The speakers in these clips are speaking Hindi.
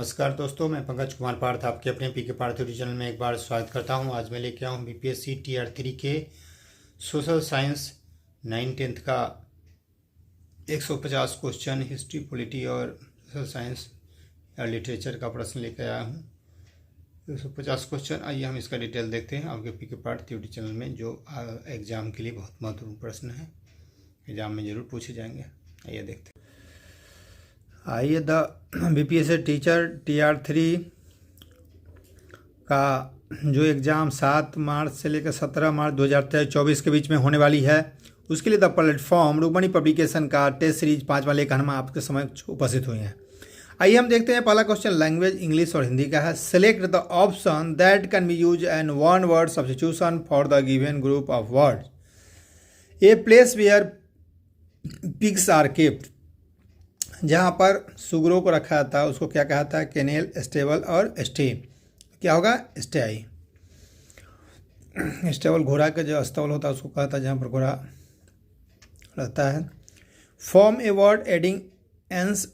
नमस्कार दोस्तों, मैं पंकज कुमार पार्थ आपके अपने पीके पार्थ यूट्यूब चैनल में एक बार स्वागत करता हूं। आज मैं लेके आया हूं बीपीएससी टीआर 3 के सोशल साइंस 9th का 150 क्वेश्चन हिस्ट्री पॉलिटी और सोशल साइंस या लिटरेचर का प्रश्न लेकर आया हूं। 150 क्वेश्चन, आइए हम इसका डिटेल देखते हैं आपके पीके पार्थ यूट्यूब चैनल में, जो एग्ज़ाम के लिए बहुत महत्वपूर्ण प्रश्न है, एग्ज़ाम में ज़रूर पूछे जाएंगे। आइए देखते हैं। आइए द बीपीएससी टीचर टीआर 3 का जो एग्ज़ाम 7 मार्च से लेकर 17 मार्च 2024 के बीच में होने वाली है, उसके लिए द प्लेटफॉर्म रुक्मणी पब्लिकेशन का टेस्ट सीरीज 5 वाले का हम आपके समक्ष उपस्थित हुए हैं। आइए हम देखते हैं। पहला क्वेश्चन लैंग्वेज इंग्लिश और हिंदी का है। Select the option that can be use an one word substitution for the given group of words. A place where pigs are kept. जहाँ पर सुगरों को रखा जाता है उसको क्या कहता है? केनेल, स्टेबल और स्टे। क्या होगा? स्टे। स्टेबल घोड़ा का जो अस्तबल होता है उसको कहता है जहाँ पर घोड़ा रहता है। Form a word ending ance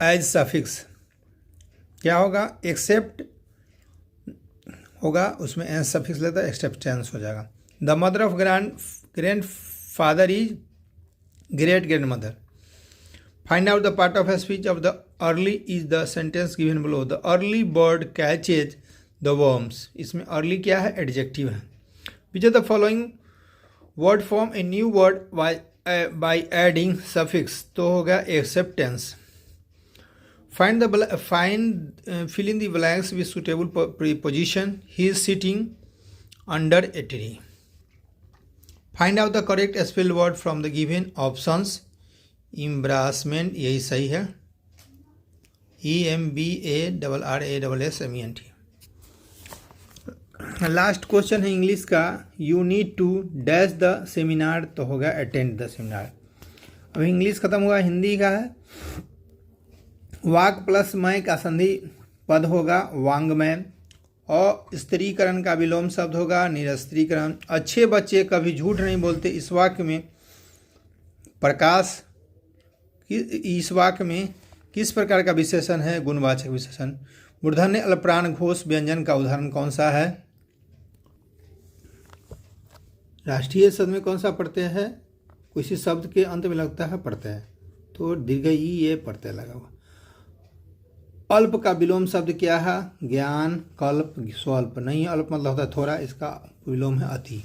as suffix. क्या होगा? एक्सेप्ट होगा, उसमें एंस सफिक्स लेता है, एक्सेप्टेंस हो जाएगा। The mother of grand father is great grand mother. Find out the part of a speech of the early is the sentence given below. The early bird catches the worms. इसमें early क्या है? Adjective है। Which of the following word form a new word by adding suffix? तो होगा acceptance. Fill in the blanks with suitable preposition. He is sitting under a tree. Find out the correct spelled word from the given options. इम्ब्रासमेंट, यही सही है। EMBARRASSMENT। लास्ट क्वेश्चन है इंग्लिश का। You need to dash the seminar, तो होगा अटेंड द सेमिनार। अब इंग्लिश खत्म हुआ, हिंदी का है। वाक प्लस मय का संधि पद होगा वांग्मय। और स्त्रीकरण का विलोम शब्द होगा निरस्त्रीकरण। अच्छे बच्चे कभी झूठ नहीं बोलते। इस वाक्य में प्रकाश, इस वाक्य में किस प्रकार का विशेषण है? गुणवाचक विशेषण। मूर्धन्य अल्पप्राण घोष व्यंजन का उदाहरण कौन सा है? राष्ट्रीय शब्द में कौन सा प्रत्यय है? किसी शब्द के अंत में लगता है प्रत्यय, तो दीर्घ ई ये प्रत्यय लगा हुआ। अल्प का विलोम शब्द क्या है? ज्ञान, कल्प, स्वल्प। नहीं, अल्प मतलब होता है थोड़ा, इसका विलोम है अति।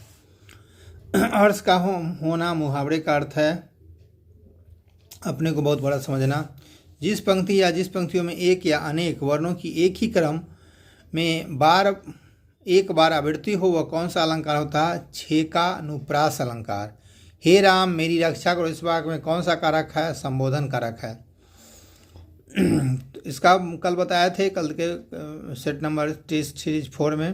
अर्थ का होना मुहावरे का अर्थ है अपने को बहुत बड़ा समझना। जिस पंक्ति या जिस पंक्तियों में एक या अनेक वर्णों की एक ही क्रम में एक बार आवृत्ति हो वह कौन सा अलंकार होता है? छेकानुप्रास अलंकार। हे राम मेरी रक्षा करो, इस वाक्य में कौन सा कारक है? संबोधन कारक है। इसका कल बताए थे, कल के सेट नंबर टेस्ट सीरीज 4 में।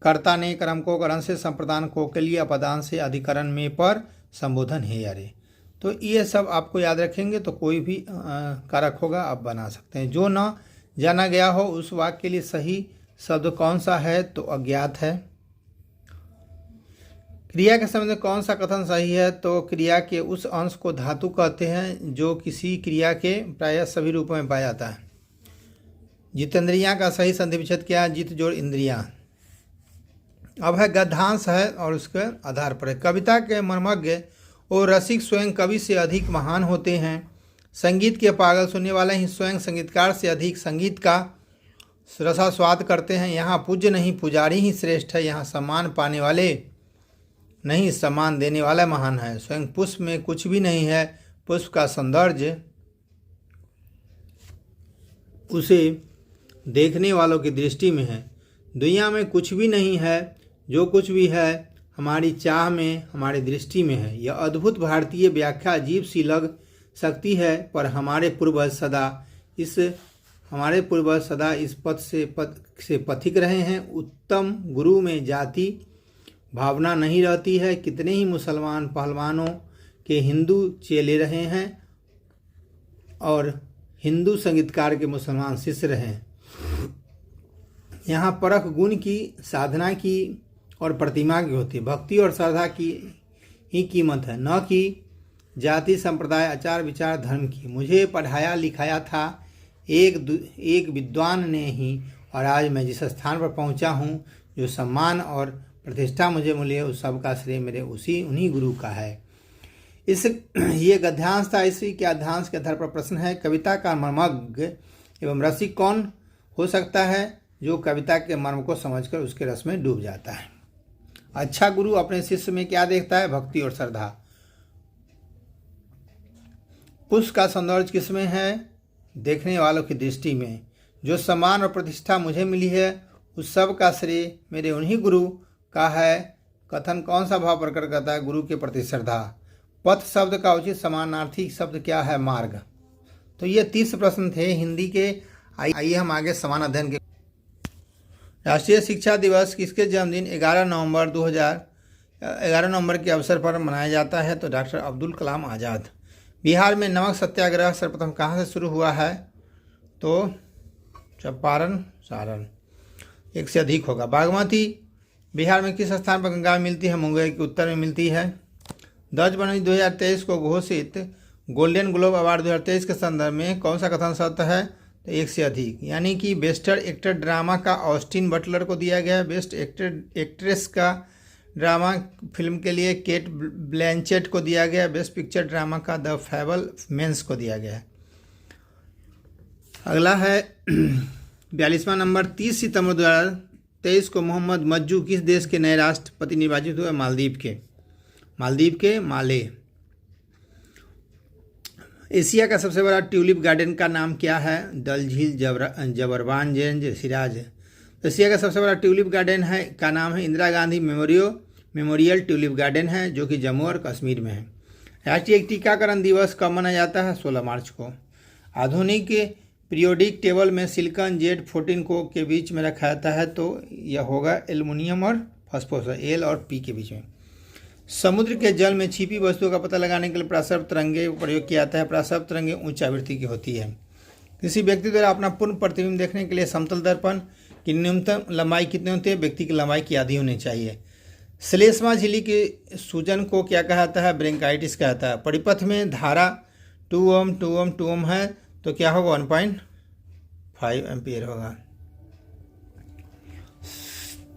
कर्ता ने कर्म को करण से, संप्रदान को के लिए, अपदान से, अधिकरण में पर, संबोधन है यारे। तो ये सब आपको याद रखेंगे तो कोई भी कारक होगा आप बना सकते हैं। जो न जाना गया हो उस वाक्य के लिए सही शब्द कौन सा है? तो अज्ञात है। क्रिया के संबंध में कौन सा कथन सही है? तो क्रिया के उस अंश को धातु कहते हैं जो किसी क्रिया के प्रायः सभी रूपों में पाया जाता है। जितेंद्रियां का सही संधि विच्छेद क्या है? जित जोड़ इंद्रियां। अब है गद्यांश है और उसके आधार पर है। कविता के मर्मज्ञ और रसिक स्वयं कवि से अधिक महान होते हैं। संगीत के पागल सुनने वाले ही स्वयं संगीतकार से अधिक संगीत का रसास्वाद करते हैं। यहाँ पूज्य नहीं पुजारी ही श्रेष्ठ है। यहाँ सम्मान पाने वाले नहीं सम्मान देने वाला महान है। स्वयं पुष्प में कुछ भी नहीं है, पुष्प का सौंदर्य उसे देखने वालों की दृष्टि में है। दुनिया में कुछ भी नहीं है, जो कुछ भी है हमारी चाह में, हमारी दृष्टि में है। यह अद्भुत भारतीय व्याख्या अजीब सी लग सकती है, पर हमारे पूर्वज सदा इस पथ से पथिक रहे हैं। उत्तम गुरु में जाति भावना नहीं रहती है। कितने ही मुसलमान पहलवानों के हिंदू चेले रहे हैं और हिंदू संगीतकार के मुसलमान शिष्य रहे। यहाँ परख गुण की, साधना की और प्रतिमा की होती है। भक्ति और श्रद्धा की ही कीमत है, न कि जाति, संप्रदाय, आचार विचार, धर्म की। मुझे पढ़ाया लिखाया था एक विद्वान ने ही, और आज मैं जिस स्थान पर पहुंचा हूँ, जो सम्मान और प्रतिष्ठा मुझे मिली है, उस सब का श्रेय मेरे उन्हीं गुरु का है। ये गद्यांश था। इसी के अध्यांश के आधार पर प्रश्न है, कविता का मर्मज्ञ एवं रसिक कौन हो सकता है? जो कविता के मर्म को समझकर उसके रस में डूब जाता है। अच्छा गुरु अपने शिष्य में क्या देखता है? भक्ति और श्रद्धा। पुष्प का सौंदर्य किसमें है? देखने वालों की दृष्टि में। जो सम्मान और प्रतिष्ठा मुझे मिली है, उस सब का श्रेय मेरे उन्हीं गुरु का है। कथन कौन सा भाव प्रकट करता है? गुरु के प्रति श्रद्धा। पथ शब्द का उचित समानार्थी शब्द क्या है? मार्ग। तो ये 30 प्रश्न थे हिंदी के। आइए हम आगे समान अध्ययन के। राष्ट्रीय शिक्षा दिवस किसके जन्मदिन 11 नवंबर के अवसर पर मनाया जाता है? तो डॉक्टर अब्दुल कलाम आज़ाद। बिहार में नमक सत्याग्रह सर्वप्रथम कहाँ से शुरू हुआ है? तो चंपारण, सारण। एक से अधिक होगा। बागमती बिहार में किस स्थान पर गंगा में मिलती है? मुंगेर के उत्तर में मिलती है। 10 जनवरी 2023 को घोषित गोल्डन ग्लोब अवार्ड 2023 के संदर्भ में कौन सा कथन सत्य है? तो एक से अधिक। यानी कि बेस्ट एक्टर ड्रामा का ऑस्टिन बटलर को दिया गया। बेस्ट एक्ट्रेस का ड्रामा फिल्म के लिए केट ब्लैंचेट को दिया गया। बेस्ट पिक्चर ड्रामा का द फैबलमैन्स को दिया गया। अगला है 42वां नंबर। 30 सितंबर 2023 को मोहम्मद मज्जू किस देश के नए राष्ट्रपति निर्वाचित हुए? मालदीव के माले। एशिया का सबसे बड़ा ट्यूलिप गार्डन का नाम क्या है? डल झील, जबरवानगंज, सिराज। एशिया का सबसे बड़ा ट्यूलिप गार्डन का नाम है Indira Gandhi memorial tulip garden है, जो कि जम्मू और कश्मीर में है। राष्ट्रीय टीकाकरण दिवस कब मनाया जाता है? 16 मार्च को। आधुनिक पीरियोडिक टेबल में सिलिकॉन Z14 को के बीच में रखा जाता है, तो यह होगा एल्युमिनियम और फास्फोरस, L और P के बीच में। समुद्र के जल में छिपी वस्तुओं का पता लगाने के लिए प्रसव तरंगे प्रयोग किया जाता है। प्रसव तरंगे उच्च आवृत्ति की होती है। किसी व्यक्ति द्वारा अपना पूर्ण प्रतिबिंब देखने के लिए समतल दर्पण की न्यूनतम लंबाई कितनी होती है? व्यक्ति की लंबाई की आधी होनी चाहिए। श्लेष्मा झिल्ली की सूजन को क्या कहा जाता है? ब्रोंकाइटिस कहा जाता है। परिपथ में धारा 2 ओम है, तो क्या होगा? 1.5 एम्पियर होगा।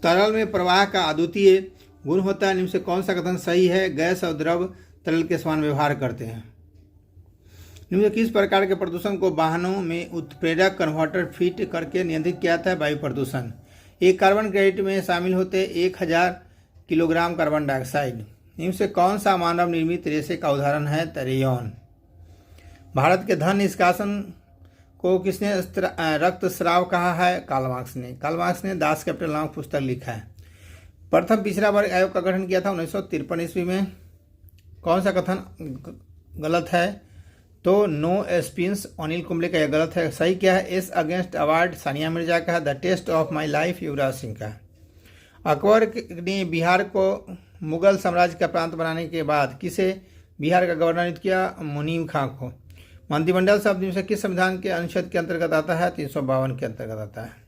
तरल में प्रवाह का अद्वितीय गुण होता है। निम्न से कौन सा कथन सही है? गैस और द्रव तरल के समान व्यवहार करते हैं। निम्न किस प्रकार के प्रदूषण को वाहनों में उत्प्रेरक कन्वर्टर फिट करके नियंत्रित किया जाता है? वायु प्रदूषण। एक कार्बन क्रेडिट में शामिल होते 1000 किलोग्राम कार्बन डाइऑक्साइड। निम्न से कौन सा मानव निर्मित रेशे का उदाहरण है? रेयॉन। भारत के धन निष्कासन को किसने रक्तस्राव कहा है? कार्ल मार्क्स ने दास कैपिटल नामक पुस्तक लिखा है। प्रथम पिछड़ा वर्ग आयोग का गठन किया था 1953 ईस्वी में। कौन सा कथन गलत है? तो नो एस्पिंस अनिल कुंबले का यह गलत है। सही क्या है? एस अगेंस्ट अवार्ड सानिया मिर्जा का है। The test of my life Yuvraj Singh का। अकबर ने बिहार को मुगल साम्राज्य का प्रांत बनाने के बाद किसे बिहार का गवर्नर नियुक्त किया? मुनीम खां को। मंत्रिमंडल शब्द से किस संविधान के अनुच्छेद के अंतर्गत आता है? 352 के अंतर्गत आता है।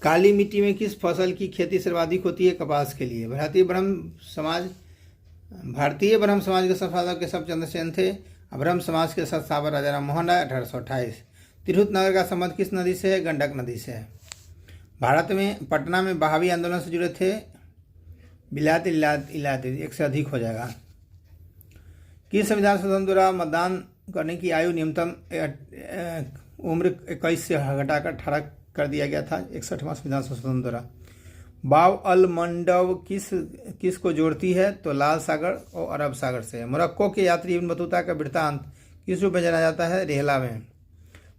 काली मिट्टी में किस फसल की खेती सर्वाधिक होती है? कपास के लिए। भारतीय ब्रह्म समाज के संस्थापक केशव चंद्र सेन थे। ब्रह्म समाज के संस्थापक राजा राम मोहन राय 1828। तिरहुत नगर का संबंध किस नदी से है? गंडक नदी से है। भारत में पटना में बहावी आंदोलन से जुड़े थे इलायती। एक से अधिक हो जाएगा। किस संविधान संशोधन द्वारा मतदान करने की आयु न्यूनतम उम्र 21 से घटाकर 18 कर दिया गया था? 61वां संविधान संशोधन द्वारा। बाब अल मंडब किस को जोड़ती है? तो लाल सागर और अरब सागर से। मोरक्को के यात्री इब्न बतूता का वृत्तांत किस रूप में जाना जाता है? रेहला में।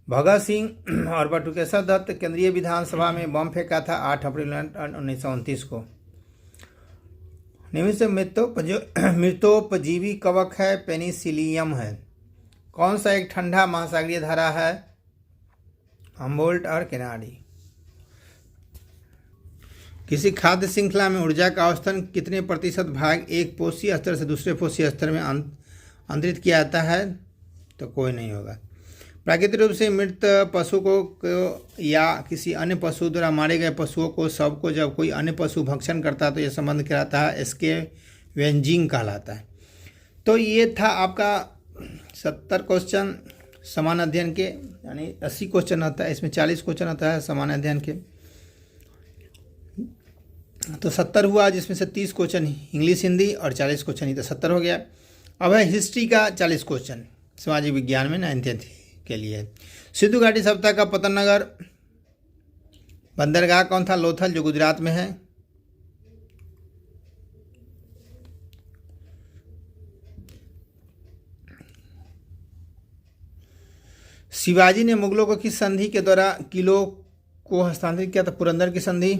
भगत सिंह और बटुकेश्वर दत्त केंद्रीय विधानसभा में बम फेंका था 8 अप्रैल 1929 को। निम्न से मृतोपजीवी कवक है? पेनिसिलियम है। कौन सा एक ठंडा महासागरीय धारा है? हम्बोल्ट और केनाडी। किसी खाद्य श्रृंखला में ऊर्जा का अवस्थान कितने प्रतिशत भाग एक पोषीय स्तर से दूसरे पोषीय स्तर में अंतरित किया जाता है? तो कोई नहीं होगा। प्राकृतिक रूप से मृत पशु को या किसी अन्य पशु द्वारा मारे गए पशुओं को शव को जब कोई अन्य पशु भक्षण करता है तो यह संबंध कहलाता है स्कैवेंजिंग कहलाता है। तो ये था आपका 70 क्वेश्चन समान अध्ययन के, यानी 80 क्वेश्चन आता है, इसमें 40 क्वेश्चन आता है समान अध्ययन के, तो 70 हुआ, जिसमें से 30 क्वेश्चन इंग्लिश हिंदी और 40 क्वेश्चन ही, तो 70 हो गया। अब है हिस्ट्री का 40 क्वेश्चन सामाजिक विज्ञान में 9th के लिए। सिंधु घाटी सभ्यता का पतन नगर बंदरगाह कौन था? लोथल, जो गुजरात में है। शिवाजी ने मुगलों को किस संधि के द्वारा किलों को हस्तांतरित किया था? पुरंदर की संधि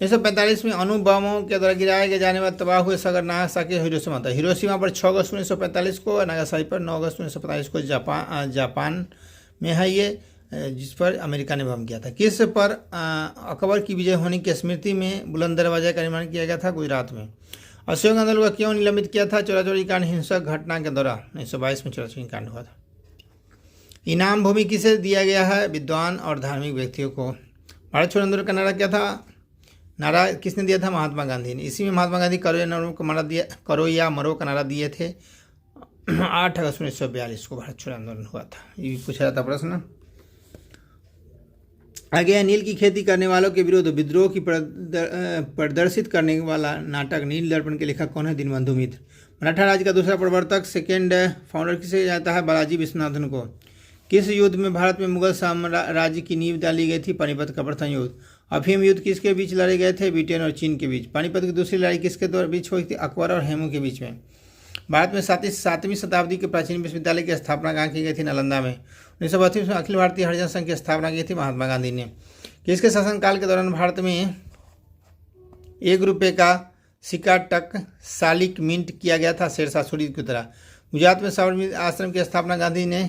1945 में अणु बमों के द्वारा गिराए गए जाने वाले तबाह हुए शहर नागासाकी हिरोशिमा था। हिरोशिमा पर 6 अगस्त 1945 को और नागासाकी पर 9 अगस्त 1945 को जापान में है ये, जिस पर अमेरिका ने बम किया था। किस पर अकबर की विजय होने की स्मृति में बुलंद दरवाजा का निर्माण किया गया था? गुजरात में। अशोक आंदोलन को क्यों निलंबित किया था? चोरी कांड हिंसक घटना के दौरान 1922 में चोरी कांड हुआ था। इनाम भूमि किसे दिया गया है? विद्वान और धार्मिक व्यक्तियों को। भारत छोड़ो आंदोलन का नारा क्या था? नारा किसने दिया था? महात्मा गांधी ने। इसी में महात्मा गांधी करो या मरो का नारा दिए थे। 8 अगस्त 1942 को भारत छोड़ो आंदोलन हुआ था। ये भी पूछा जाता प्रश्न। आगे नील की खेती करने वालों के विरुद्ध विद्रोह की प्रदर्शित करने वाला नाटक नील दर्पण के लेखक कौन है? दीनबंधु मित्र। मराठा राज्य का दूसरा प्रवर्तक सेकेंड फाउंडर किसे जाता है? बालाजी विश्वनाथन को। किस युद्ध में भारत में मुगल साम्राज्य की नींव डाली गई थी? पानीपत का प्रथम युद्ध। अफीम युद्ध किसके बीच लड़े गए थे? ब्रिटेन और चीन के बीच। पानीपत की दूसरी लड़ाई किसके बीच हुई थी? अकबर और हेमू के बीच में। भारत में 7वीं शताब्दी के प्राचीन विश्वविद्यालय की स्थापना कहाँ की गई थी? नालंदा में। 1932 में अखिल भारतीय हरिजन संघ की स्थापना की थी महात्मा गांधी ने। किसके शासनकाल के दौरान भारत में 1 रुपये का सिक्का टकसालिक मिंट किया गया था? शेरशाह सूरी की तरह। गुजरात में साबरमती आश्रम की स्थापना गांधी ने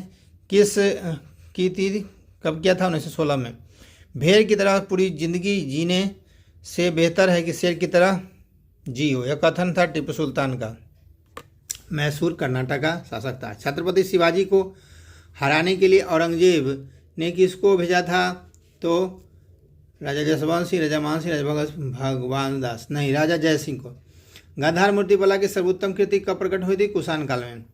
किस की थी? कब किया था? 1916 में। भेड़ की तरह पूरी जिंदगी जीने से बेहतर है कि शेर की तरह जियो, यह कथन था टीपू सुल्तान का। मैसूर कर्नाटक का शासक था। छत्रपति शिवाजी को हराने के लिए औरंगजेब ने किसको भेजा था? तो राजा जसवंत सिंह, राजा मान सिंह, राजा भगवान दास, नहीं, राजा जय सिंह को। गांधार मूर्तिकला की सर्वोत्तम कृति कब प्रकट हुई थी? कुषाण काल में।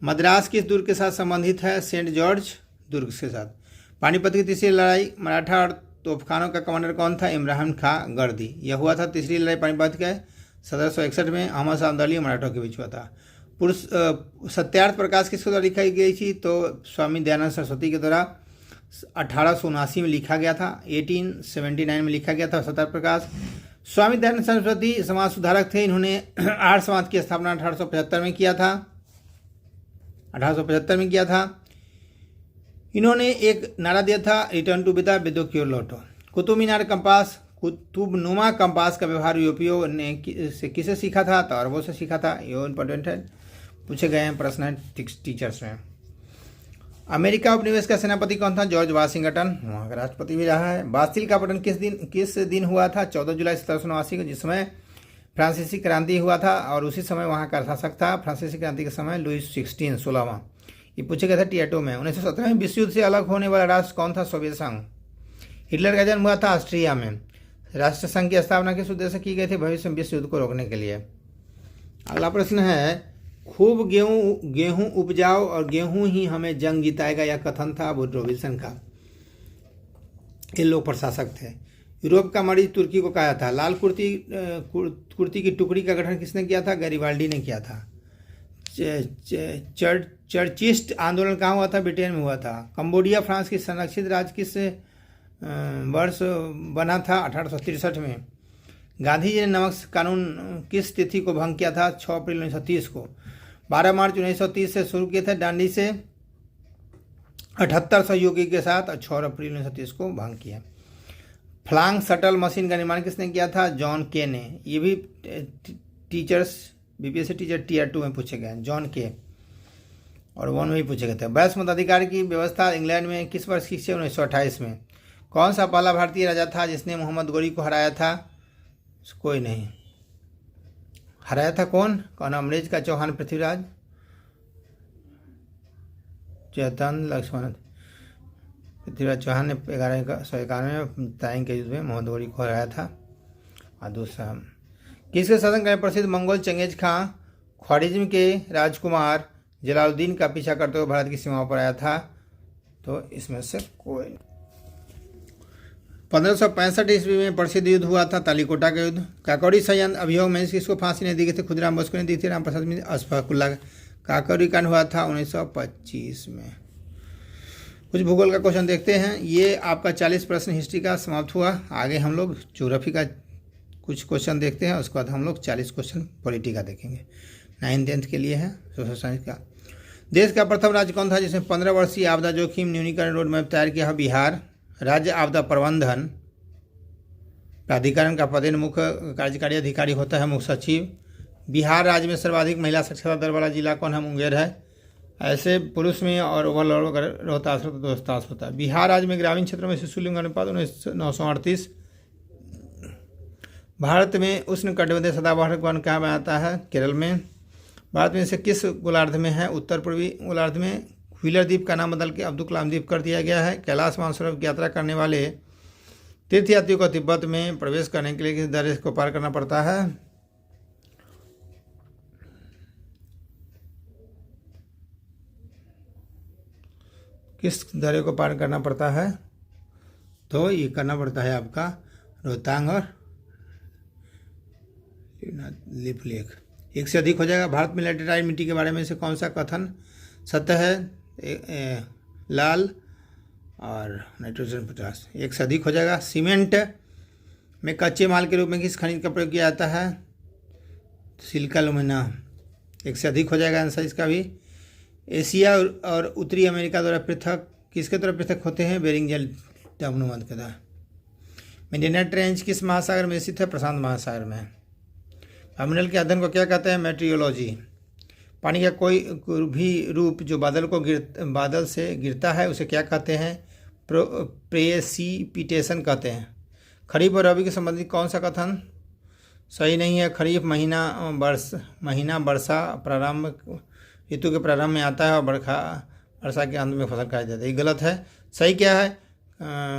मद्रास किस दुर्ग के साथ संबंधित है? सेंट जॉर्ज दुर्ग के साथ। पानीपत की तीसरी लड़ाई मराठा और तोपखानों का कमांडर कौन था? इब्राहिम खां गर्दी। यह हुआ था तीसरी लड़ाई पानीपत के 1761 में अहमद शाह अब्दाली और मराठों के बीच हुआ था। सत्यार्थ प्रकाश किसके द्वारा लिखाई गई थी? तो स्वामी दयानंद सरस्वती के द्वारा 1879 में लिखा गया था। 1879 में लिखा गया था सत्यार्थ प्रकाश। स्वामी दयानंद सरस्वती समाज सुधारक थे। इन्होंने आर्य समाज की स्थापना 1875 में किया था। 1875 में किया था। इन्होंने एक नारा दिया था, रिटर्न टू विदा, विदो की ओर लौटो। कुतुब मीनार कंपास, कुतुबनुमा कंपास का व्यवहार यूरोपियों ने किसे सीखा था? तो अरबों से सीखा था। ये इंपॉर्टेंट है, पूछे गए हैं प्रश्न है टीचर्स में। अमेरिका उपनिवेश का सेनापति कौन था? जॉर्ज वाशिंगटन, वहाँ का राष्ट्रपति भी रहा है। बास्तिल का पतन किस दिन हुआ था? 14 जुलाई 1789 को, जिस समय फ्रांसीसी क्रांति हुआ था, और उसी समय वहाँ का शासक था फ्रांसीसी क्रांति के समय लुईस 16वां। ये पूछे गए थे टीएटो में। 1917 में विश्व युद्ध से अलग होने वाला राष्ट्र कौन था? सोवियत संघ। हिटलर का जन्म हुआ था ऑस्ट्रिया में। राष्ट्र संघ की स्थापना किस उद्देश्य से की गई थी? भविष्य में विश्व युद्ध को रोकने के लिए। अगला प्रश्न है, खूब गेहूं उपजाओ और गेहूं ही हमें जंग जिताएगा, यह कथन था वुडरो विल्सन का। ये लोग प्रशासक थे। यूरोप का मरीज तुर्की को कहा था। लाल कुर्ती की टुकड़ी का गठन किसने किया था? गैरिबाल्डी ने किया था। चर्चिस्ट आंदोलन कहाँ हुआ था? ब्रिटेन में हुआ था। कंबोडिया फ्रांस की संरक्षित राज्य किस वर्ष बना था? 1863 में। गांधी जी ने नमक कानून किस तिथि को भंग किया था? 6 अप्रैल 1930 को। 12 मार्च 1930 से शुरू किए थे डांडी से 78 सहयोगी के साथ, और 6 अप्रैल 1930 को भंग किया। फ्लांग शटल मशीन का निर्माण किसने किया था? जॉन के ने। ये भी टीचर्स बीपीएससी टीचर टीयर 2 में पूछे गए, जॉन के, और 1 में भी पूछे गए थे। वैश्य मताधिकार की व्यवस्था इंग्लैंड में किस वर्ष की? 1928 में। कौन सा पहला भारतीय राजा था जिसने मोहम्मद गोरी को हराया था? कोई नहीं। हराया था कौन? अमरेज का चौहान, पृथ्वीराज, चैतन्य, लक्ष्मण। पृथ्वीराज चौहान ने 1191 में ताइंग के युद्ध में मोहम्मद गोरी को हराया था। और दूसरा, किसके शासन का प्रसिद्ध मंगोल चंगेज खां ख्वारिज्म के राजकुमार जलालुद्दीन का पीछा करते हुए भारत की सीमाओं पर आया था? तो इसमें से कोई। 1565 ईस्वी में प्रसिद्ध युद्ध हुआ था तालीकोटा का युद्ध। काकोरी षड्यंत्र अभियोग में किसको फांसी नहीं दी गई थी? खुदीराम बोस को नहीं दी थी, राम प्रसाद में, अशफाकुल्ला। काकोरी कांड हुआ था 1925 में। कुछ भूगोल का क्वेश्चन देखते हैं। ये आपका 40 प्रश्न हिस्ट्री का समाप्त हुआ। आगे हम लोग ज्योग्राफी का कुछ क्वेश्चन देखते हैं, उसके बाद हम लोग 40 क्वेश्चन पॉलिटी का देखेंगे। 9th 10th के लिए है सोशल साइंस का। देश का प्रथम राज्य कौन था जिसने 15 वर्षीय आपदा जोखिम न्यूनीकरण रोड मैप तैयार किया है? बिहार। राज्य आपदा प्रबंधन प्राधिकरण का पदेन मुख्य कार्यकारी अधिकारी होता है मुख्य सचिव। बिहार राज्य में सर्वाधिक महिला साक्षरता दर वाला जिला कौन है? मुंगेर है। ऐसे पुरुष में और ओवरऑल रोहतास होता है, रोहतास होता है। बिहार राज्य में ग्रामीण क्षेत्रों में शिशु लिंग अनुपात 938। भारत में उष्णकटिबंधीय सदाबहार वन कहाँ में आता है? केरल में। भारत में से किस गोलार्ध में है? उत्तर पूर्वी गोलार्ध में। व्हीलर द्वीप का नाम बदल के अब्दुल कलाम द्वीप कर दिया गया है। कैलाश मानसरोवर की यात्रा करने वाले तीर्थयात्रियों को तिब्बत में प्रवेश करने के लिए किस दर्रे को पार करना पड़ता है? किस दर्रे को पार करना पड़ता है? तो ये करना पड़ता है आपका रोहतांग और लिप लेक। एक से अधिक हो जाएगा। भारत में लैटेराइट मिट्टी के बारे में से कौन सा कथन सत्य है? लाल और नाइट्रोजन पोटास। एक से अधिक हो जाएगा। सीमेंट में कच्चे माल के रूप में किस खनिज का प्रयोग किया जाता है? सिलिका लुमिना। एक से अधिक हो जाएगा आंसर इसका भी। एशिया और उत्तरी अमेरिका द्वारा पृथक किसके द्वारा पृथक होते हैं? बेरिंग जल डबनुमंद के द्वारा। मेडिटेरेनियन ट्रेंच किस महासागर में स्थित है? प्रशांत महासागर में। वायुमंडल के अध्ययन को क्या कहते हैं? मेट्रियोलॉजी। पानी का कोई भी रूप जो बादल से गिरता है उसे क्या कहते हैं? प्रेसिपिटेशन कहते हैं। खरीफ और रबी के संबंधित कौन सा कथन सही नहीं है? खरीफ महीना वर्षा प्रारंभ ऋतु के प्रारंभ में आता है और वर्षा के अंत में फसल काटी जाती है। ये गलत है। सही क्या है?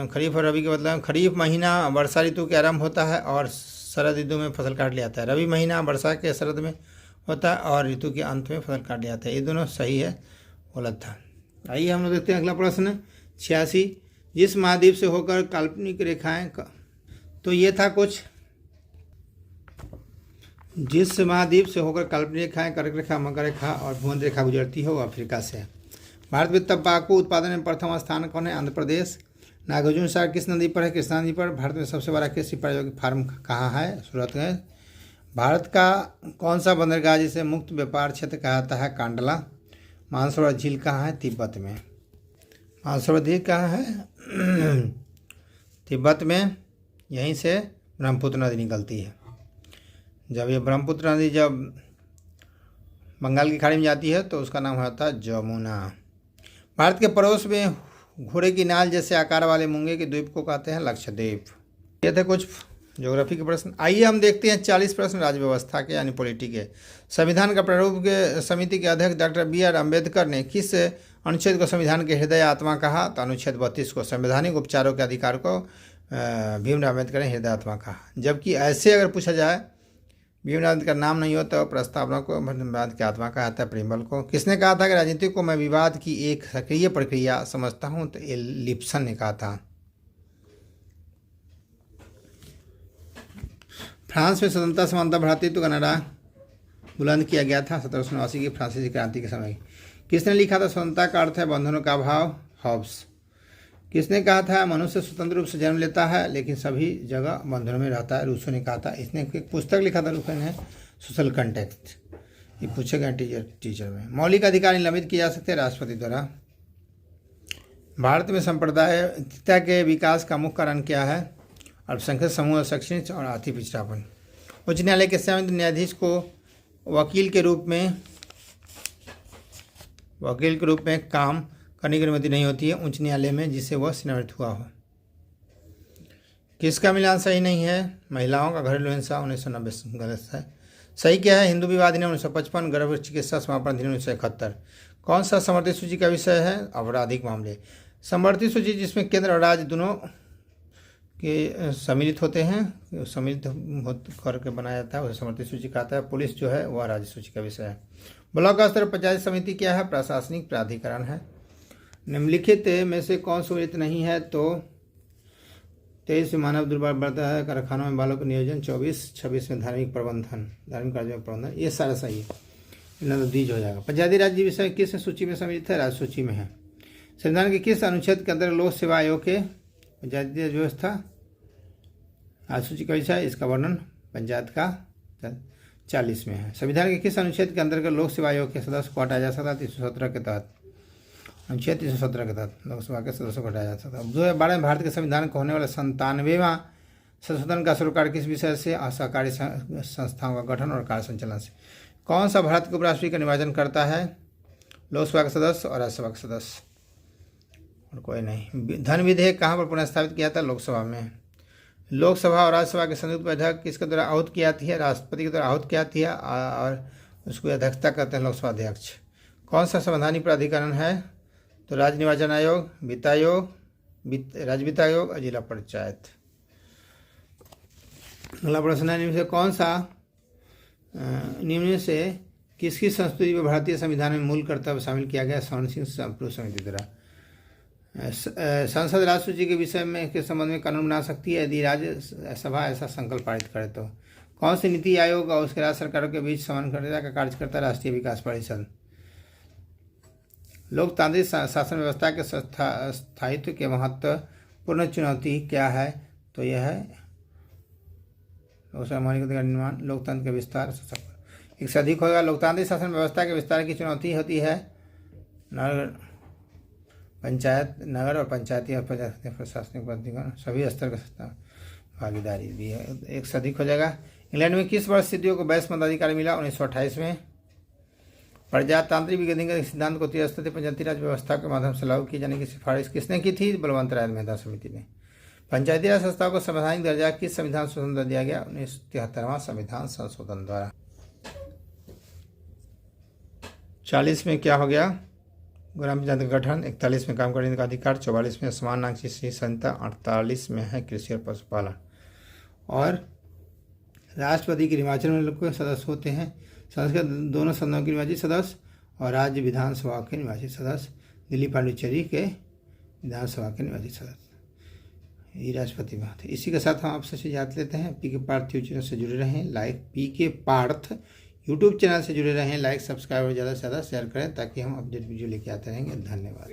खरीफ और रबी के मतलब खरीफ महीना वर्षा ऋतु के आरंभ होता है और शरद ऋतु में फसल काट लिया जाता है। रबी महीना वर्षा के शरद में होता है और ऋतु के अंत में फसल काट लिया जाता है। ये दोनों सही है, गलत था। आइए हम लोग देखते हैं अगला प्रश्न 86। जिस महाद्वीप से होकर काल्पनिक रेखाएं तो ये था कुछ। जिस महाद्वीप से होकर काल्पनिक रेखाएं कर्क रेखा, मकर रेखा और भूमध्य रेखा गुजरती है वो अफ्रीका से है। भारत में तंबाकू उत्पादन में प्रथम स्थान कौन है? आंध्र प्रदेश। नागार्जुन सागर किस नदी पर है? कृष्णा नदी पर। भारत में सबसे बड़ा कृषि प्रायोगिक फार्म कहाँ है? सूरत है। भारत का कौन सा बंदरगाह जिसे मुक्त व्यापार क्षेत्र कहा जाता है? कांडला। मानसरोवर झील कहाँ है? तिब्बत में। मानसरोवर झील कहाँ है? तिब्बत में। यहीं से ब्रह्मपुत्र नदी निकलती है। जब ये ब्रह्मपुत्र नदी जब बंगाल की खाड़ी में जाती है तो उसका नाम होता है जमुना। भारत के पड़ोस में घोड़े की नाल जैसे आकार वाले मूंगे के द्वीप को कहते हैं? लक्षद्वीप। ये थे कुछ ज्योग्राफी के प्रश्न। आइए हम देखते हैं 40 प्रश्न राज्य व्यवस्था के यानी पॉलिटी के। संविधान का प्रारूप के समिति के अध्यक्ष डॉक्टर BR अम्बेडकर ने किस अनुच्छेद को संविधान के हृदय आत्मा कहा? तो अनुच्छेद 32 को। संवैधानिक उपचारों के अधिकार को भीमराव अम्बेडकर ने हृदय आत्मा कहा। जबकि ऐसे अगर पूछा जाए भीमराव अम्बेडकर नाम नहीं हो तो प्रस्तावना को विवाद की आत्मा कहा जाता है, प्रेमबल को। किसने कहा था कि राजनीति को मैं विवाद की एक सक्रिय प्रक्रिया समझता हूं? तो लिप्सन ने कहा था। फ्रांस में स्वतंत्रता समानता भ्रातृत्व का नारा बुलंद किया गया था 1789 की फ्रांसीसी क्रांति के समय। किसने लिखा था स्वतंत्रता का अर्थ है बंधनों का अभाव? हॉब्स। किसने कहा था मनुष्य स्वतंत्र रूप से जन्म लेता है लेकिन सभी जगह बंधनों में रहता है? रूसो ने कहा था। इसने एक पुस्तक लिखा था रूसो ने, सोशल कंटेक्स्ट। ये पूछेगा टीचर में। मौलिक अधिकार निलंबित किए जा सकते हैं राष्ट्रपति द्वारा। भारत में सांप्रदायिकता के विकास का मुख्य कारण क्या है? अल्पसंख्यक समूह, शैक्षणिक और आर्थिक पिछड़ापन। उच्च न्यायालय के संयुक्त न्यायाधीश को वकील के रूप में काम करने की अनुमति नहीं होती है उच्च न्यायालय में जिसे वह सेवानिवृत्त हुआ हो। किसका मिलान सही नहीं है? महिलाओं का घरेलू हिंसा 1990 गलत है। सही क्या है? हिंदू विवाह अधिनियम 1955, गर्भ चिकित्सा समापन अधिनियम 1971। कौन सा समर्थित सूची का विषय है? आपराधिक मामले। समर्थित सूची जिसमें केंद्र और राज्य दोनों के सम्मिलित होते हैं, सम्मिलित करके बनाया जाता है, उसे समर्थित सूची कहता है। पुलिस जो है वह राज्य सूची का विषय है। ब्लॉक स्तर पंचायत समिति क्या है? प्रशासनिक प्राधिकरण है। निम्नलिखित में से कौन सम्मिलित नहीं है? तो 23 में मानव दुर्व्यवहार बढ़ता है, कारखानों में बालों का नियोजन, 26 में धार्मिक प्रबंधन, धार्मिक कार्यों में प्रबंधन, ये सारा सही है, इन्हें दीज हो जाएगा। पंचायती राज विषय किस सूची में सम्मिलित है? राज्य सूची में है। संविधान के किस अनुच्छेद के अंतर्गत लोक सेवा आयोग के पंचायती राज व्यवस्था राज्य सूची का विषय? इसका वर्णन पंचायत का 40 में है। संविधान के किस अनुच्छेद के अंतर्गत लोक सेवा आयोग के सदस्य को हटाया जा सकता है? 317 के तहत, अनुच्छेद 317 के तहत लोकसभा के सदस्यों को हटाया जा सकता है। 2012 में भारत के संविधान को होने वाला 97वां संशोधन का सरोकार किस विषय से? असहकारी संस्थाओं का गठन और कार्य संचालन से। कौन सा भारत के उपराष्ट्रपति का निर्वाचन करता है? लोकसभा के सदस्य और राज्यसभा के सदस्य, और कोई नहीं। धन विधेयक कहाँ पर पुनः स्थापित किया था? लोकसभा में। लोकसभा और राज्यसभा की संयुक्त बैठक किसके द्वारा आहूत की जाती है? राष्ट्रपति के द्वारा आहूत की जाती है, और उसकी अध्यक्षता करते हैं लोकसभा अध्यक्ष। कौन सा संवैधानिक प्राधिकरण है? तो राज्य निर्वाचन आयोग, वित्त आयोग, राज्य वित्त आयोग और जिला पंचायत। अगला प्रश्न है, निम्न से कौन सा निम्न से किसकी संस्तुति में भारतीय संविधान में मूल कर्तव्य शामिल किया गया? स्वर्ण सिंह संप्रू समिति द्वारा। संसद राज्य सूची के विषय में के संबंध में कानून बना सकती है यदि राज्यसभा ऐसा संकल्प पारित करे तो। कौन सी नीति आयोग और उसके राज्य सरकारों के बीच समन्वयता का कार्य करता है? राष्ट्रीय विकास परिषद। लोकतांत्रिक शासन व्यवस्था के स्थायित्व के महत्वपूर्ण चुनौती क्या है? तो यह है मौलिक अधिकार निर्माण, लोकतंत्र के विस्तार, एक से अधिक होगा। लोकतांत्रिक शासन व्यवस्था के विस्तार की चुनौती होती है नगर और पंचायती और प्रशासनिक प्राधिकरण सभी स्तर का भागीदारी भी है, एक से अधिक हो जाएगा। इंग्लैंड में किस वर्ष सिद्धियों को वैश्य मताधिकार मिला? 1928 में। प्रजातांत्रिक विकेंद्रीकरण के सिद्धांत को त्रिस्तरीय पंचायती राज व्यवस्था के माध्यम से लागू किए जाने की सिफारिश किसने की थी? बलवंत राय मेहता समिति ने। पंचायती राज संस्थाओं को संवैधानिक दर्जा किस संविधान संशोधन द्वारा दिया गया? 1973वां संविधान संशोधन द्वारा। 40 में क्या हो गया? ग्राम पंचायत का गठन। 41 में काम करने का अधिकार। 44 में समान नागरिक की संहिता। 48 में है कृषि और पशुपालन। और राष्ट्रपति के निर्वाचन में लोग सदस्य होते हैं संसद दोनों सदनों के निर्वाचित सदस्य और राज्य विधानसभा के निर्वाचित सदस्य। दिल्ली पांडिचेरी के विधानसभा के निर्वाचित सदस्य, ये राष्ट्रपति बात है। इसी के साथ हम आपसे इजाजत लेते हैं। पी के पार्थ यूट्यूब चैनल से जुड़े रहें, लाइक पी के पार्थ यूट्यूब चैनल से जुड़े रहें, लाइक सब्सक्राइब और ज़्यादा से ज़्यादा शेयर करें ताकि हम अपडेट वीडियो लेके आते रहेंगे। धन्यवाद।